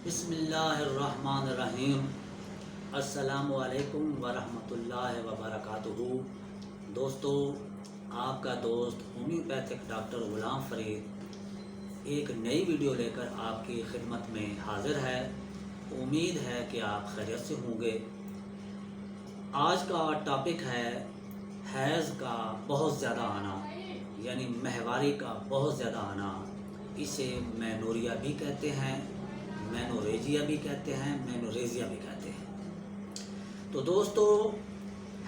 بسم اللہ الرحمن الرحیم۔ السلام علیکم ورحمۃ اللہ وبرکاتہ۔ دوستو، آپ کا دوست ہومیوپیتھک ڈاکٹر غلام فرید ایک نئی ویڈیو لے کر آپ کی خدمت میں حاضر ہے۔ امید ہے کہ آپ خیریت سے ہوں گے۔ آج کا ٹاپک ہے حیض کا بہت زیادہ آنا، یعنی ماہواری کا بہت زیادہ آنا۔ اسے مینوریا بھی کہتے ہیں، مینوریجیا بھی کہتے ہیں، مینوریزیا بھی کہتے ہیں۔ تو دوستو،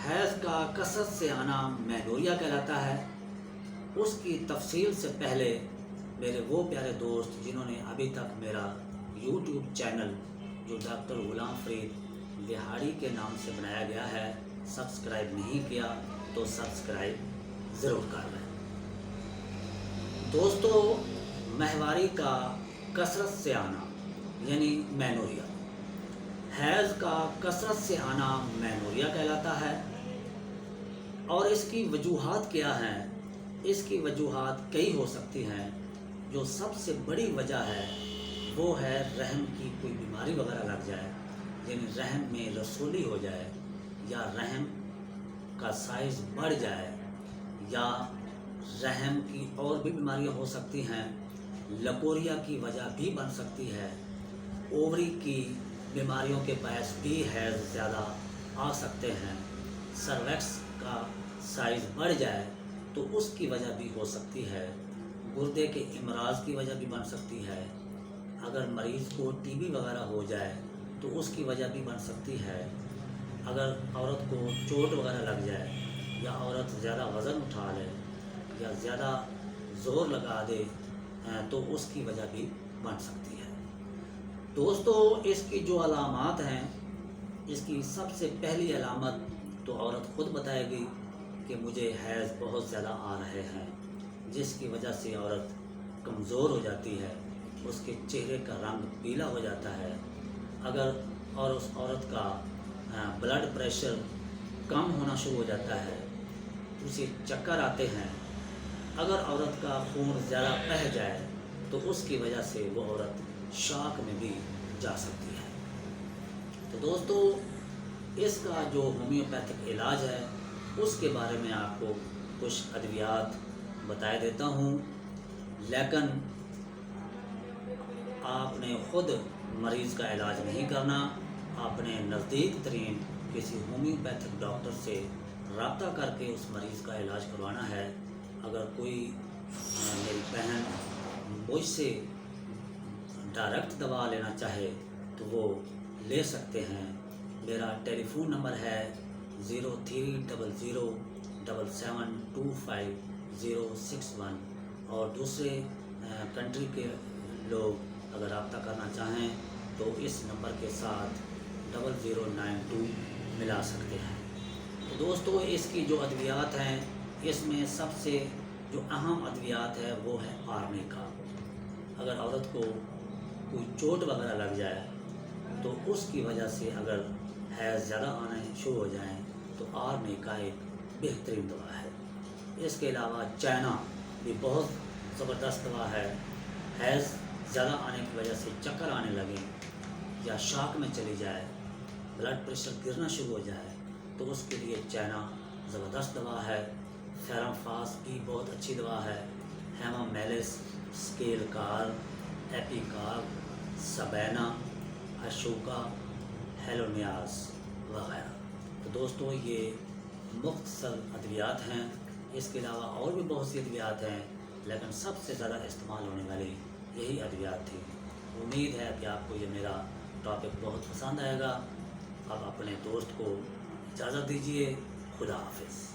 حیض کا کثرت سے آنا مینوریا کہلاتا ہے۔ اس کی تفصیل سے پہلے میرے وہ پیارے دوست جنہوں نے ابھی تک میرا یوٹیوب چینل جو ڈاکٹر غلام فرید لہاڑی کے نام سے بنایا گیا ہے سبسکرائب نہیں کیا تو سبسکرائب ضرور کر لیں۔ دوستو، ماہواری کا کثرت سے آنا یعنی مینوریا، حیض کا کثرت سے آنا مینوریا کہلاتا ہے۔ اور اس کی وجوہات کیا ہیں؟ اس کی وجوہات کئی ہو سکتی ہیں۔ جو سب سے بڑی وجہ ہے وہ ہے رحم کی کوئی بیماری وغیرہ لگ جائے، یعنی رحم میں رسولی ہو جائے، یا رحم کا سائز بڑھ جائے، یا رحم کی اور بھی بیماریاں ہو سکتی ہیں۔ لکوریا کی وجہ بھی بن سکتی ہے۔ اووری کی بیماریوں کے باعث بھی حیض زیادہ آ سکتے ہیں۔ سرویکس کا سائز بڑھ جائے تو اس کی وجہ بھی ہو سکتی ہے۔ گردے کے امراض کی وجہ بھی بن سکتی ہے۔ اگر مریض کو ٹی بی وغیرہ ہو جائے تو اس کی وجہ بھی بن سکتی ہے۔ اگر عورت کو چوٹ وغیرہ لگ جائے، یا عورت زیادہ وزن اٹھا لے، یا زیادہ زور لگا دے تو اس کی وجہ بھی بن سکتی ہے۔ دوستو، اس کی جو علامات ہیں، اس کی سب سے پہلی علامت تو عورت خود بتائے گی کہ مجھے حیض بہت زیادہ آ رہے ہیں، جس کی وجہ سے عورت کمزور ہو جاتی ہے، اس کے چہرے کا رنگ پیلا ہو جاتا ہے۔ اگر اس عورت کا بلڈ پریشر کم ہونا شروع ہو جاتا ہے، اسے چکر آتے ہیں۔ اگر عورت کا خون زیادہ بہہ جائے تو اس کی وجہ سے وہ عورت شاک میں بھی جا سکتی ہے۔ تو دوستو، اس کا جو ہومیوپیتھک علاج ہے اس کے بارے میں آپ کو کچھ ادویات بتا دیتا ہوں، لیکن آپ نے خود مریض کا علاج نہیں کرنا۔ آپ نے نزدیک ترین کسی ہومیوپیتھک ڈاکٹر سے رابطہ کر کے اس مریض کا علاج کروانا ہے۔ اگر کوئی میری بہن مجھ سے ڈائریکٹ دوا لینا چاہے تو وہ لے سکتے ہیں۔ میرا ٹیلی فون نمبر ہے 030077256061، اور دوسرے کنٹری کے لوگ اگر رابطہ کرنا چاہیں تو اس نمبر کے ساتھ 0092 ملا سکتے ہیں۔ تو دوستو، اس کی جو ادویات ہیں، اس میں سب سے جو اہم ادویات ہے وہ ہے آرنیکا۔ اگر عورت کو کوئی چوٹ وغیرہ لگ جائے تو اس کی وجہ سے اگر حیض زیادہ آنے شروع ہو جائیں تو آرنیکا ایک بہترین دوا ہے۔ اس کے علاوہ چائنا بھی بہت زبردست دوا ہے۔ حیض زیادہ آنے کی وجہ سے چکر آنے لگے، یا شاک میں چلی جائے، بلڈ پریشر گرنا شروع ہو جائے تو اس کے لیے چائنا زبردست دوا ہے۔ فیرم فاس بھی بہت اچھی دوا ہے۔ ہیما میلس، اسکیل کار، ایپی کار، سبینا، اشوکا، ہیلونیاز وغیرہ۔ تو دوستو، یہ مختصر ادویات ہیں۔ اس کے علاوہ اور بھی بہت سی ادویات ہیں، لیکن سب سے زیادہ استعمال ہونے والی یہی ادویات تھی۔ امید ہے کہ آپ کو یہ میرا ٹاپک بہت پسند آئے گا۔ اب اپنے دوست کو اجازت دیجیے۔ خدا حافظ۔